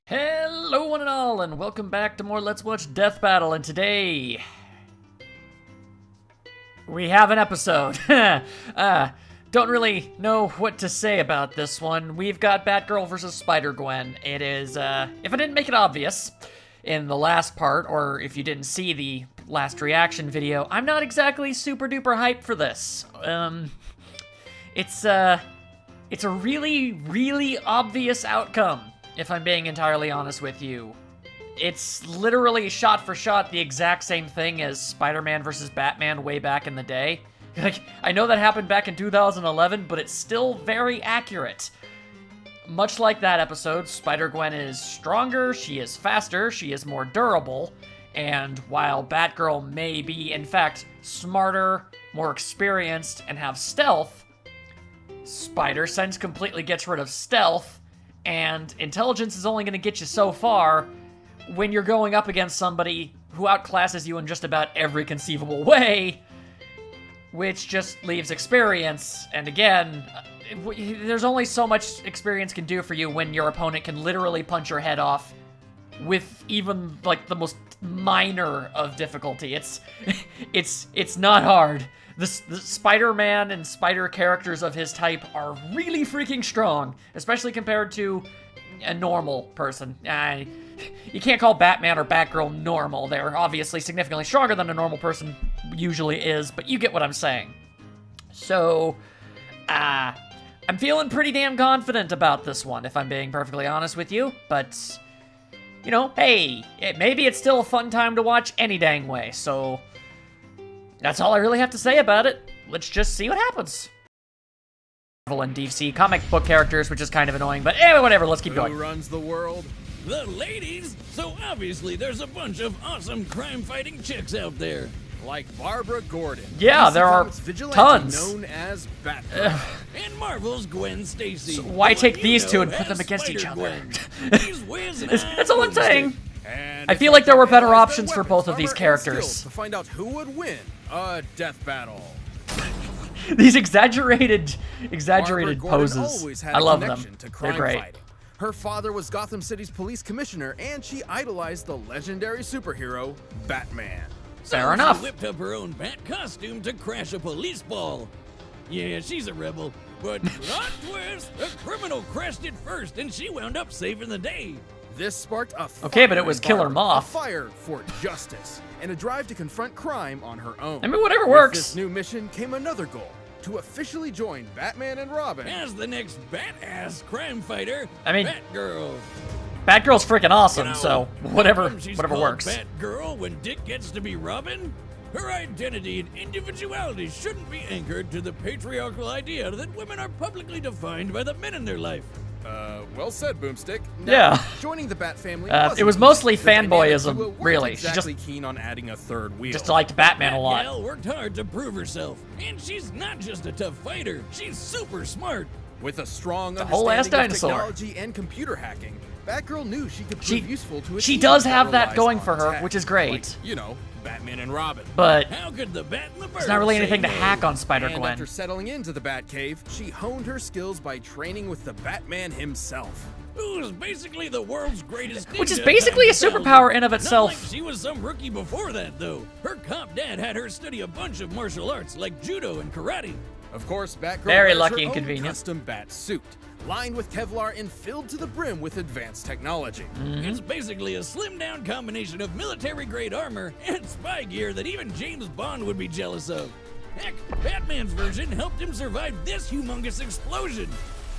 Hello one and all, and welcome back to more Let's Watch Death Battle, and today we have an episode. Don't really know what to say about this one. We've got Batgirl versus Spider-Gwen. It is, if I didn't make it obvious in the last part, or if you didn't see the last reaction video, I'm not exactly super duper hyped for this. It's a really, really obvious outcome, if I'm being entirely honest with you. It's literally shot for shot the exact same thing as Spider-Man versus Batman way back in the day. Like, I know that happened back in 2011, but it's still very accurate. Much like that episode, Spider-Gwen is stronger, she is faster, she is more durable, and while Batgirl may be, in fact, smarter, more experienced, and have stealth, Spider-Sense completely gets rid of stealth, and intelligence is only going to get you so far when you're going up against somebody who outclasses you in just about every conceivable way, which just leaves experience. And again, there's only so much experience can do for you when your opponent can literally punch your head off with even like the most minor of difficulty. It's not hard. The Spider-Man and Spider characters of his type are really freaking strong, especially compared to a normal person. You can't call Batman or Batgirl normal. They're obviously significantly stronger than a normal person usually is, but you get what I'm saying. So, I'm feeling pretty damn confident about this one, if I'm being perfectly honest with you, but, you know, hey, maybe it's still a fun time to watch any dang way, so that's all I really have to say about it. Let's just see what happens. Marvel and DC comic book characters, which is kind of annoying, but anyway, whatever, let's keep going. Who runs the world? The ladies! So obviously there's a bunch of awesome crime-fighting chicks out there. Like Barbara Gordon. Yeah, DC there are Comics vigilante tons. Known as Batgirl. And Marvel's Gwen Stacy. So why take who these you two know and put as them against each other? Spider-Gwen. She's whizzing That's all I'm saying. And I it's feel our like there were time to better analyze their options for weapons, both of these armor, and characters. skills to find out who would win a death battle. These exaggerated Barbara Gordon poses. always had I a love them. connection to They're crime great. fighting. Her father was Gotham City's police commissioner, and she idolized the legendary superhero Batman. Fair enough. She whipped up her own bat costume to crash a police ball. Yeah, she's a rebel. But plot twist, a criminal crashed it first, and she wound up saving the day. This sparked a Okay, but it fire was in Killer Barbara, Moth. a fire for justice, and a drive to confront crime on her own. I mean, whatever With works. this new mission came another goal: to officially join Batman and Robin. As the next badass crime fighter, I mean, Batgirl. Batgirl's freaking awesome, You know, so how whatever come she's works. called Batgirl when Dick gets to be Robin? Her identity and individuality shouldn't be anchored to the patriarchal idea that women are publicly defined by the men in their life. Well said, Boomstick. Now, Yeah. Joining the Bat family. It was mostly The dynamic duo fanboyism, weren't really. She Exactly keen on adding a third wheel. just liked Batman a lot. Batgirl worked hard to prove herself, and she's not just a tough fighter, she's super smart. With a strong whole ass understanding of dinosaur. technology and computer hacking, Batgirl knew she could prove useful to a She team does have that relies going on for her, tech, which is great. like, you know, Batman and Robin. But How could the Bat and the Bird there's not really say anything to no? hack on And Spider-Gwen. after settling into the Batcave, she honed her skills by training with the Batman himself. Who's basically the world's greatest Which is ninja basically a times 1,000. superpower in of itself. Not like she was some rookie before that, though. Her cop dad had her study a bunch of martial arts like judo and karate. Of course, Batgirl Very wears lucky her and own convenient. custom bat suit, lined with Kevlar and filled to the brim with advanced technology. Mm-hmm. It's basically a slimmed-down combination of military-grade armor and spy gear that even James Bond would be jealous of. Heck, Batman's version helped him survive this humongous explosion.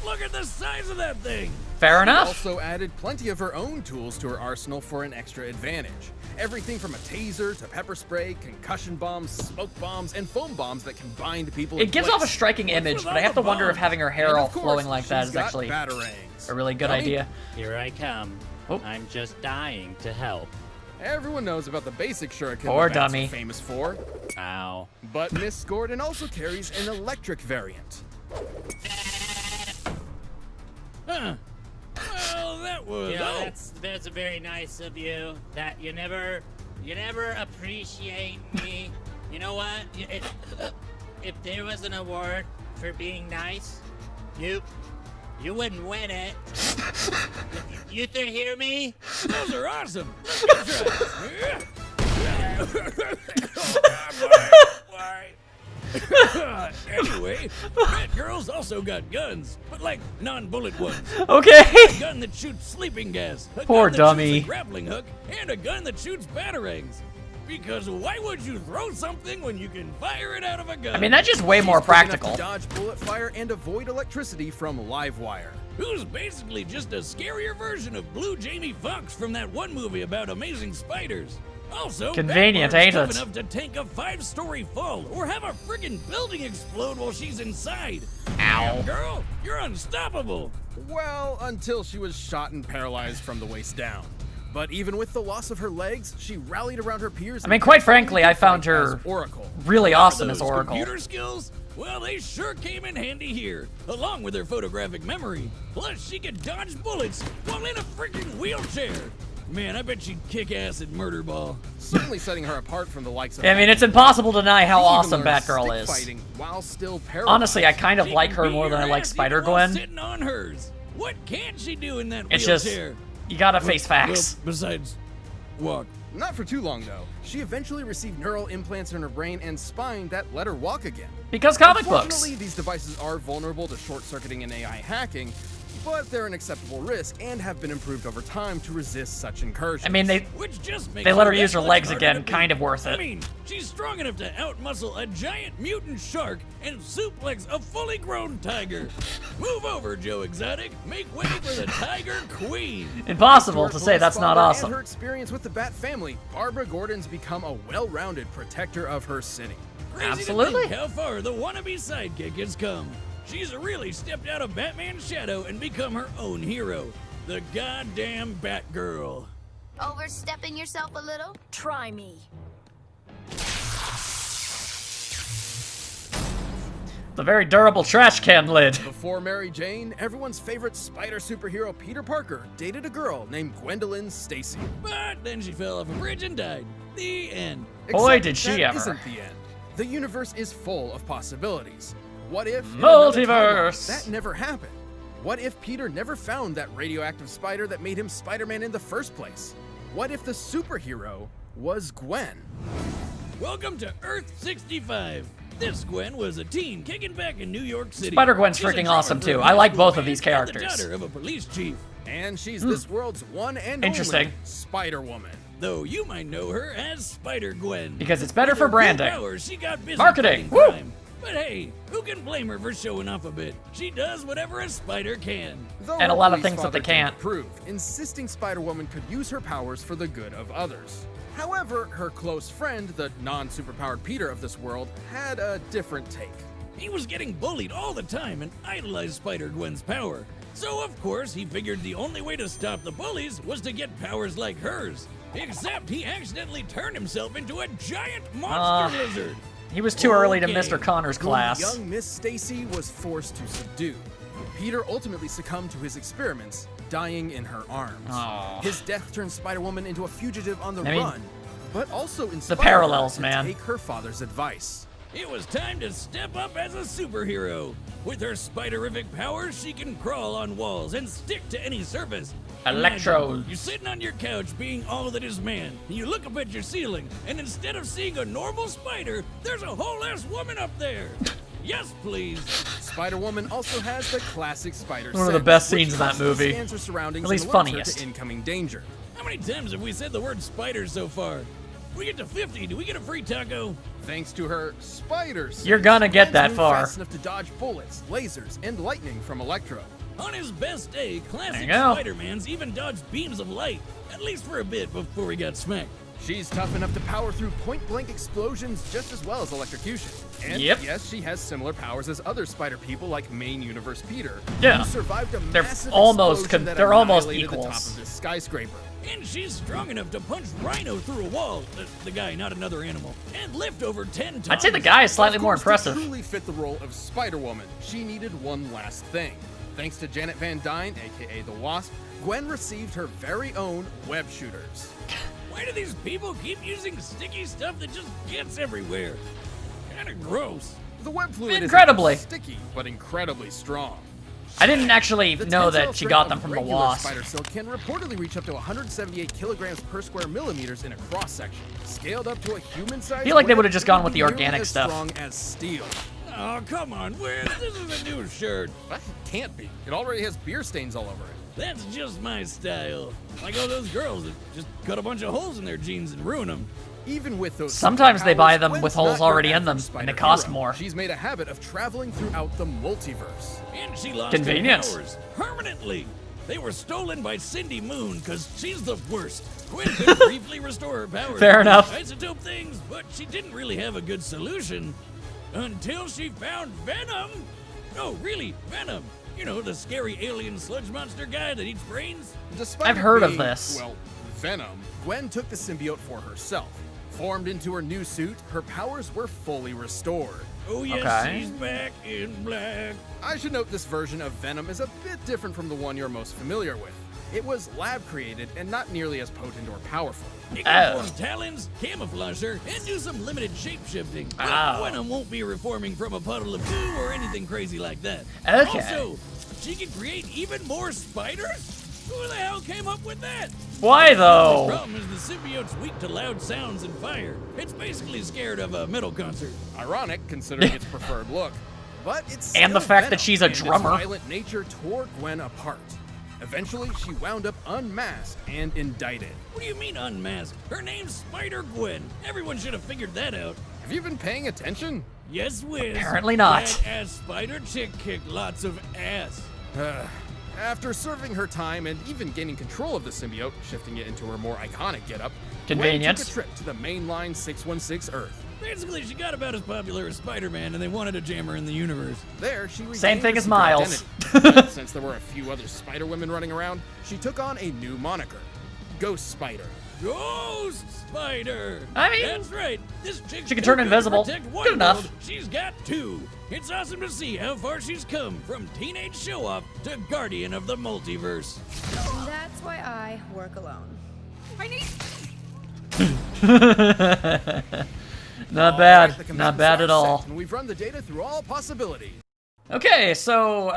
Look at the size of that thing! Fair She enough. also added plenty of her own tools to her arsenal for an extra advantage. Everything from a taser to pepper spray, concussion bombs, smoke bombs, and foam bombs that can bind people in It gives off a place. striking image, with but I all have to the wonder if bombs? having her hair And all of course, flowing like that she's is got actually batarangs. a really good Dummy? idea. Here I come. Oh. I'm just dying to help. Everyone knows about the basic shuriken Poor the bats are dummy. famous for, Ow. but Miss Gordon also carries an electric variant. Huh. Well, that was... You know, oh. that's very nice of you. That you never appreciate me. You know what? If there was an award for being nice, you wouldn't win it. You three hear me? Those are awesome. Let's go try. Anyway, Batgirls also got guns, but like non-bullet ones. Okay. A gun that shoots sleeping gas, a Poor gun that dummy. shoots a grappling hook, and a gun that shoots batarangs. Because why would you throw something when you can fire it out of a gun? I mean, that's just way more She's quick enough practical. to dodge bullet fire and avoid electricity from live wire. Who's basically just a scarier version of Blue Jamie Foxx from that one movie about amazing spiders. Also, Convenient, Batgirl's ain't tough it? enough to tank a 5-story fall or have a friggin' building explode while she's inside. Ow. Girl, you're unstoppable. Well, until she was shot and paralyzed from the waist down. But even with the loss of her legs, she rallied around her peers. I mean, quite frankly, I found her Oracle. really awesome as Those Oracle. computer skills? Well, they sure came in handy here, along with her photographic memory. Plus, she could dodge bullets while in a freaking wheelchair. Man, I bet she'd kick ass at Murder Ball. Certainly setting her apart from the likes of. I mean, it's impossible to deny how She even awesome learned Batgirl stick is. fighting while still paralyzed. Honestly, I kind of She like can her beat more than I your like ass even while Spider-Gwen. sitting on hers. What can't she do in that It's just, wheelchair? you gotta face facts. Well, besides, walk. Not for too long though. She eventually received neural implants in her brain and spine that let her walk again. Because comic books. Unfortunately, these devices are vulnerable to short-circuiting and AI hacking, but they're an acceptable risk and have been improved over time to resist such incursions. I mean, Which just makes They let her that use her much legs harder again, to beat. kind of worth I it. mean, she's strong enough to outmuscle a giant mutant shark and suplex a fully grown tiger. Move over, Joe Exotic. Make way for the Tiger Queen. Impossible to say Police that's not father awesome. And her experience with the Bat family, Barbara Gordon's become a well-rounded protector of her city. Crazy Absolutely. To think how far the wannabe sidekick has come. She's really stepped out of Batman's shadow and become her own hero. The goddamn Batgirl. Overstepping yourself a little? Try me. The very durable trash can lid. Before Mary Jane, everyone's favorite spider superhero Peter Parker dated a girl named Gwendolyn Stacy. But then she fell off a bridge and died. The end. Boy, Except did she that ever. Isn't the end. The universe is full of possibilities. What if in another Multiverse. timeline, that never happened? What if Peter never found that radioactive spider that made him Spider-Man in the first place? What if the superhero was Gwen? Welcome to Earth 65. This Gwen was a teen kicking back in New York City. Spider-Gwen's She's a freaking drummer awesome, for too. a I like high school both of band these and characters. the daughter of a police chief. And she's this world's one and Interesting. only Spider-Woman. Though you might know her as Spider-Gwen. Because it's better With for her cool branding. powers, she got busy Marketing. fighting Woo. crime. But hey, who can blame her for showing off a bit? She does whatever a spider can. Though And a her lot of police things that they father didn't can't. approve, insisting Spider-Woman could use her powers for the good of others. However, her close friend, the non-superpowered Peter of this world, had a different take. He was getting bullied all the time and idolized Spider-Gwen's power. So of course he figured the only way to stop the bullies was to get powers like hers. Except he accidentally turned himself into a giant monster lizard. He was too early to Okay. Mr. Connor's Whom class. young Miss Stacy was forced to subdue. Peter ultimately succumbed to his experiments, dying in her arms. Aw. His death turned Spider-Woman into a fugitive on the I mean, run, but also inspired parallels, her to man. take her father's advice. It was time to step up as a superhero. With her spiderific powers, she can crawl on walls and stick to any surface. Electro. Imagine you're sitting on your couch being all that is man, and you look up at your ceiling, and instead of seeing a normal spider, there's a whole-ass woman up there. Yes, please. Spider-Woman also has the classic spider One of the sense, best which scenes in that constantly movie. scans her surroundings At least and alerts her funniest. to incoming danger. How many times have we said the word spider so far? We get to 50, do we get a free taco? Thanks to her spider sense, You're gonna get Gwen's that moved far. fast enough to dodge bullets, lasers, and lightning from Electro. On his best day, classic There you go. Spider-Man's even dodged beams of light, at least for a bit before he got smacked. She's tough enough to power through point-blank explosions just as well as electrocution. And Yep. yes, she has similar powers as other spider people like main universe Peter, Yeah. who survived a They're massive almost explosion that they're almost annihilated the top equals. of this skyscraper. And she's strong enough to punch Rhino through a wall, the guy, not another animal, and lift over 10 tons. I'd say the guy is slightly Of more course, impressive. To truly fit the role of Spider-Woman, she needed one last thing. Thanks to Janet Van Dyne, aka the Wasp, Gwen received her very own web shooters. Why do these people keep using sticky stuff that just gets everywhere? Kinda gross. The web fluid Incredibly. is sticky, but incredibly strong. I didn't actually The know tensile that she strength got of them from the regular wasp. spider silk can reportedly reach up to 178 kilograms per square millimeters in a cross section. Scaled up to a human size. I feel like they would've just gone with the organic stuff. Strong as steel. Oh, come on, Wiz. This is a new shirt. What? It can't be. It already has beer stains all over it. That's just my style. Like all those girls that just cut a bunch of holes in their jeans and ruin them. Even with those Sometimes they buy superpowers, them Gwen's with holes not your already in average them, spider and they cost hero. more. She's made a habit of traveling throughout the multiverse. And she lost Convenience. her powers permanently. They were stolen by Cindy Moon because she's the worst. Gwen could briefly restore her powers. Fair with enough. Isotope things, but she didn't really have a good solution until she found Venom. No, really, Venom. You know, the scary alien sludge monster guy that eats brains? Despite I've it heard of being, this. Well, Venom, Gwen took the symbiote for herself. Formed into her new suit, her powers were fully restored. Oh, yes, Okay. she's back in black. I should note this version of Venom is a bit different from the one you're most familiar with. It was lab created and not nearly as potent or powerful. It can Oh. form talons, camouflage her, and do some limited shape-shifting. But Oh. Venom won't be reforming from a puddle of goo or anything crazy like that. Okay. Also, she can create even more spiders? Who the hell came up with that? Why The though? problem is the symbiote's weak to loud sounds and fire. It's basically scared of a metal concert. Ironic, considering its preferred look. But it's And the still fact that Venom, she's a and its drummer. violent nature tore Gwen apart. Eventually, she wound up unmasked and indicted. What do you mean unmasked? Her name's Spider-Gwen. Everyone should have figured that out. Have you been paying attention? Yes, Wiz. Apparently not. Badass spider chick kicked lots of ass. After serving her time and even gaining control of the symbiote, shifting it into her more iconic getup, Convenient. Gwen took a trip to the mainline 616 Earth. Basically, she got about as popular as Spider-Man, and they wanted to jam her in the universe. There, she regained Same thing her as secret Miles. identity. And since there were a few other Spider-Women running around, she took on a new moniker, Ghost Spider. Ghost Spider! I mean, that's right. This chick she can turn invisible. Protect one Good enough. world, she's got two. It's awesome to see how far she's come from teenage show-off to guardian of the multiverse. And that's why I work alone. I need. Not All bad. right, the Not commandments bad are at all. set, and we've run the data through all possibilities. Okay, so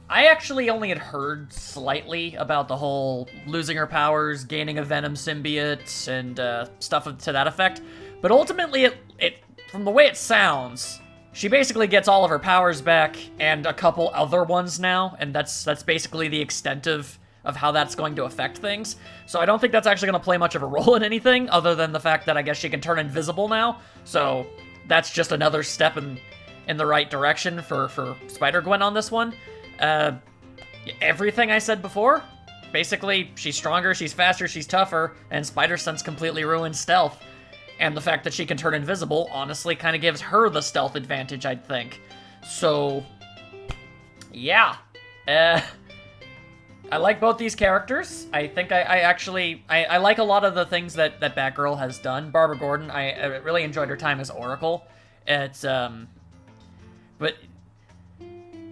I actually only had heard slightly about the whole losing her powers, gaining a Venom symbiote, and stuff to that effect. But ultimately, it from the way it sounds, she basically gets all of her powers back and a couple other ones now, and that's basically the extent of how that's going to affect things. So I don't think that's actually going to play much of a role in anything, other than the fact that I guess she can turn invisible now. So that's just another step in the right direction for Spider-Gwen on this one. Everything I said before, basically, she's stronger, she's faster, she's tougher, and Spider-Sense completely ruins stealth. And the fact that she can turn invisible, honestly, kind of gives her the stealth advantage, I'd think. So, yeah. I like both these characters. I think I actually like a lot of the things that Batgirl has done. Barbara Gordon, I really enjoyed her time as Oracle. It's, but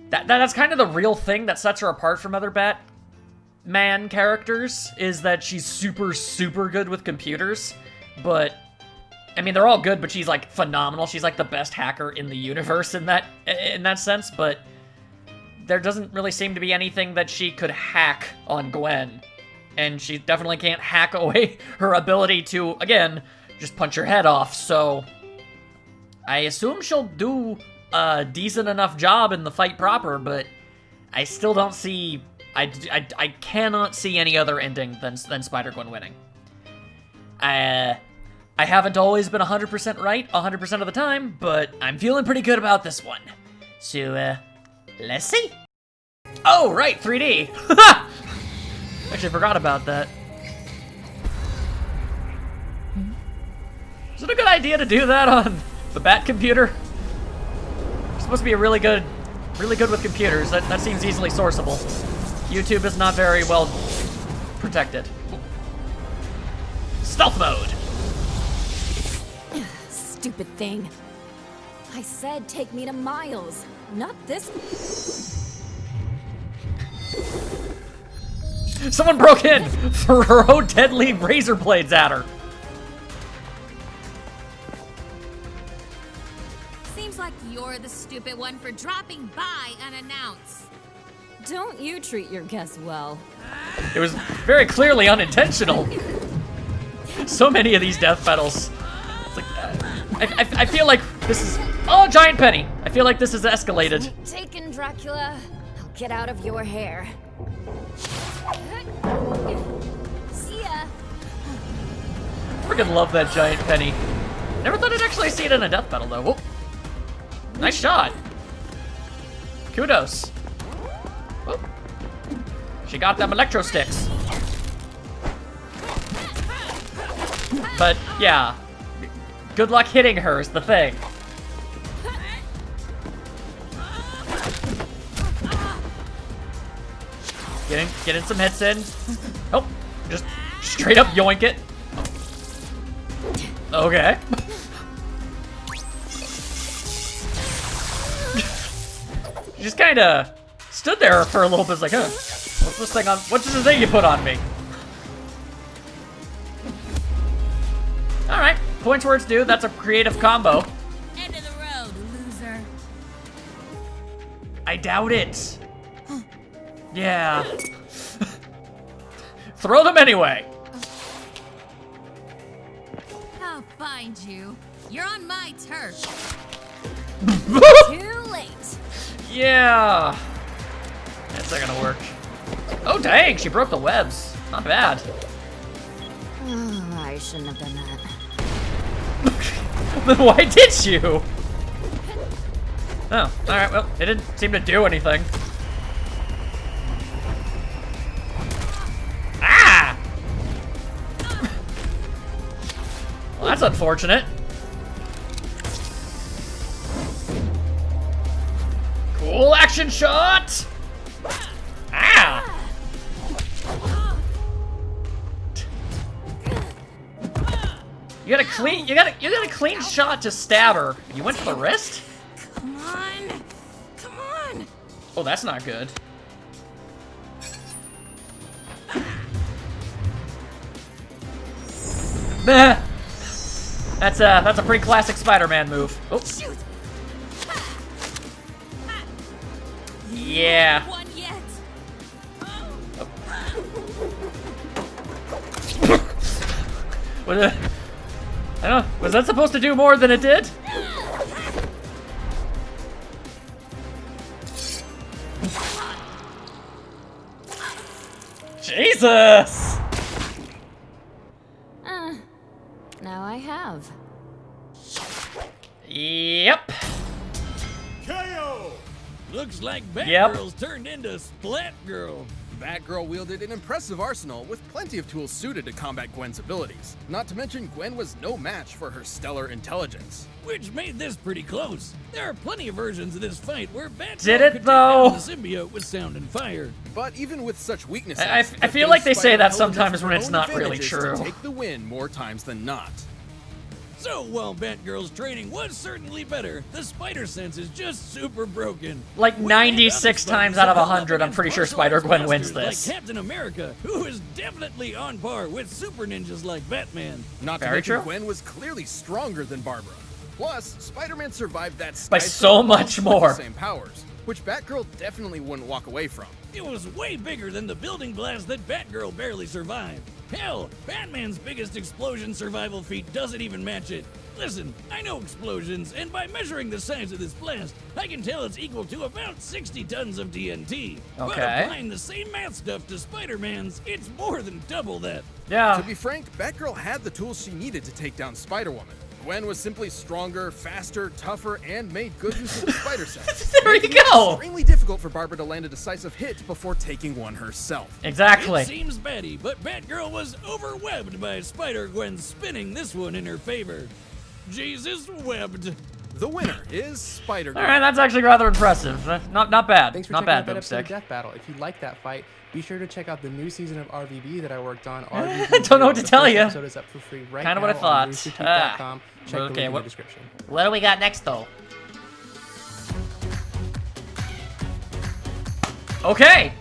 that's kind of the real thing that sets her apart from other Batman characters, is that she's super, super good with computers. But, I mean, they're all good, but she's, like, phenomenal. She's, like, the best hacker in the universe in that sense, but there doesn't really seem to be anything that she could hack on Gwen. And she definitely can't hack away her ability to, again, just punch her head off. So I assume she'll do a decent enough job in the fight proper, but I still don't see... I cannot see any other ending than Spider-Gwen winning. I haven't always been 100% right 100% of the time, but I'm feeling pretty good about this one. So, let's see. Oh, right, 3D. Actually forgot about that. Is it a good idea to do that on the Bat computer? You're supposed to be really good with computers. That seems easily sourceable. YouTube is not very well protected. Stealth mode. Stupid thing. I said take me to Miles, not this. Someone broke in, throw deadly razor blades at her. Seems like you're the stupid one for dropping by unannounced. Don't you treat your guests well. It was very clearly unintentional. So many of these death battles. It's like, I feel like this is... Oh, giant penny! I feel like this has escalated. Taken, Dracula. I'll get out of your hair. See ya. Freaking love that giant penny. Never thought I'd actually see it in a death battle, though. Whoa. Nice shot. Kudos. Whoop. She got them electro sticks. But, yeah. Good luck hitting her is the thing. Getting some hits in. Oh, just straight up yoink it. Okay. She just kind of stood there for a little bit, like, huh? What's this thing on? What's this thing you put on me? All right, points where it's due. That's a creative combo. End of the road, loser. I doubt it. Yeah. Throw them anyway. I'll find you. You're on my turf. Too late. Yeah. That's not gonna work. Oh, dang, she broke the webs. Not bad. Oh, I shouldn't have done that. Then why did you? Oh, alright, well, it didn't seem to do anything. Ah! Well, that's unfortunate. Cool action shot! Ah! You got a clean shot to stab her. You went for the wrist? Come on. Come on. Oh, that's not good. Nah. That's a pretty classic Spider-Man move. Oh. Shoot. Yeah. One yet. I don't know. Was that supposed to do more than it did? Jesus! Now I have. Yep. KO! Looks like Yep. Batgirls turned into Splat Girl. Batgirl wielded an impressive arsenal with plenty of tools suited to combat Gwen's abilities. Not to mention, Gwen was no match for her stellar intelligence. Which made this pretty close. There are plenty of versions of this fight where Batgirl Did it, could take though? down the symbiote with sound and fire. But even with such weaknesses, I the feel like they say Spider that held sometimes her when it's own not really advantages true. to take the win more times than not. So while Batgirl's training was certainly better, the spider sense is just super broken. Like When 96 other times out of Spiders 100, I'm against pretty sure martial arts Spider-Gwen wins masters this. Like Captain America, who is definitely on par with super ninjas like Batman. Not to Very mention, true. Gwen was clearly stronger than Barbara. Plus, Spider-Man survived that By sky so storm much with more. the same powers, which Batgirl definitely wouldn't walk away from. It was way bigger than the building blast that Batgirl barely survived. Hell, Batman's biggest explosion survival feat doesn't even match it. Listen, I know explosions, and by measuring the size of this blast, I can tell it's equal to about 60 tons of TNT. But Okay. applying the same math stuff to Spider-Man's, it's more than double that. Yeah. To be frank, Batgirl had the tools she needed to take down Spider-Woman. Gwen was simply stronger, faster, tougher, and made good use of the spider sense. There you making it go. extremely difficult for Barbara to land a decisive hit before taking one herself. Exactly. It seems batty, but Batgirl was overwebbed by Spider-Gwen spinning this one in her favor. Jesus webbed. The winner is Spider-Gwen. All right, that's actually rather impressive. Not bad. Thanks for Not checking bad, out that episode of Boomstick. Death Battle. If you like that fight, be sure to check out the new season of RVB that I worked on. Don't know what to The tell first ya. episode is up for free right Kinda now what I thought. on roosterteeth.com. Check the okay, link in what- the description. What do we got next, though? Okay.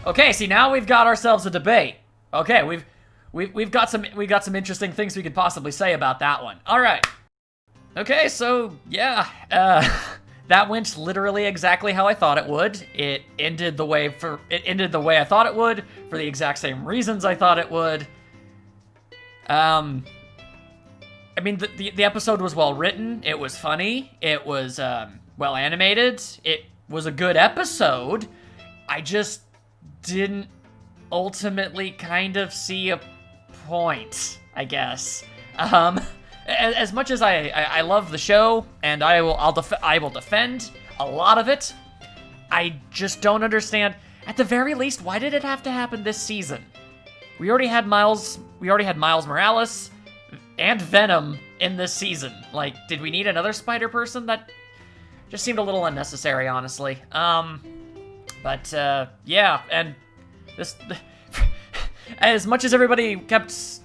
Okay. See, now we've got ourselves a debate. Okay, we've got some interesting things we could possibly say about that one. All right. Okay, so yeah, that went literally exactly how I thought it would. It ended the way I thought it would, for the exact same reasons I thought it would. I mean, the episode was well written. It was funny. It was well animated. It was a good episode. I just didn't ultimately kind of see a point, I guess. As much as I love the show, and I will defend a lot of it, I just don't understand. At the very least, why did it have to happen this season? We already had Miles Morales and Venom in this season. Like, did we need another Spider person? That just seemed a little unnecessary, honestly. But yeah, and this, as much as everybody kept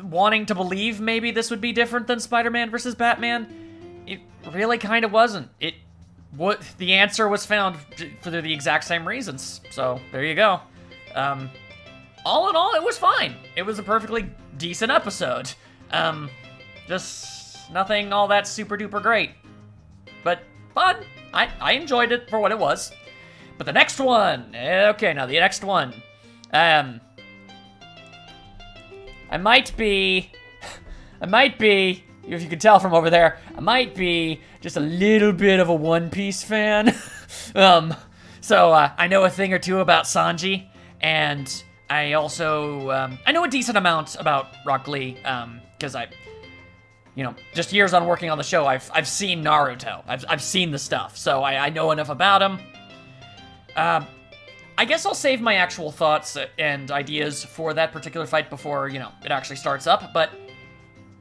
wanting to believe maybe this would be different than Spider-Man versus Batman, it really kind of wasn't. The answer was found for the exact same reasons. So there you go. All in all, it was fine. It was a perfectly decent episode. Just nothing all that super duper great, but fun. I enjoyed it for what it was. But the next one, okay, now the next one, I might be, if you can tell from over there, I might be just a little bit of a One Piece fan. So I know a thing or two about Sanji, and I also, I know a decent amount about Rock Lee, because just years on working on the show, I've seen Naruto. I've seen the stuff, so I know enough about him. I guess I'll save my actual thoughts and ideas for that particular fight before, it actually starts up, but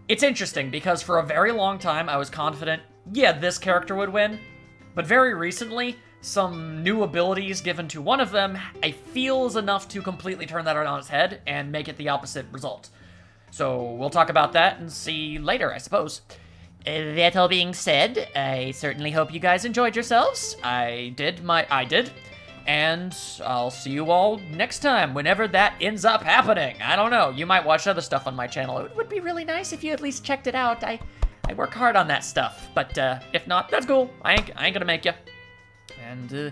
it's interesting because for a very long time I was confident, yeah, this character would win, but very recently, some new abilities given to one of them, I feel is enough to completely turn that on its head and make it the opposite result. So we'll talk about that and see later, I suppose. That all being said, I certainly hope you guys enjoyed yourselves. I did. And I'll see you all next time, whenever that ends up happening. I don't know, you might watch other stuff on my channel. It would be really nice if you at least checked it out. I work hard on that stuff, but if not, that's cool. I ain't gonna make you. And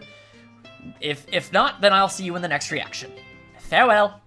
if not, then I'll see you in the next reaction. Farewell.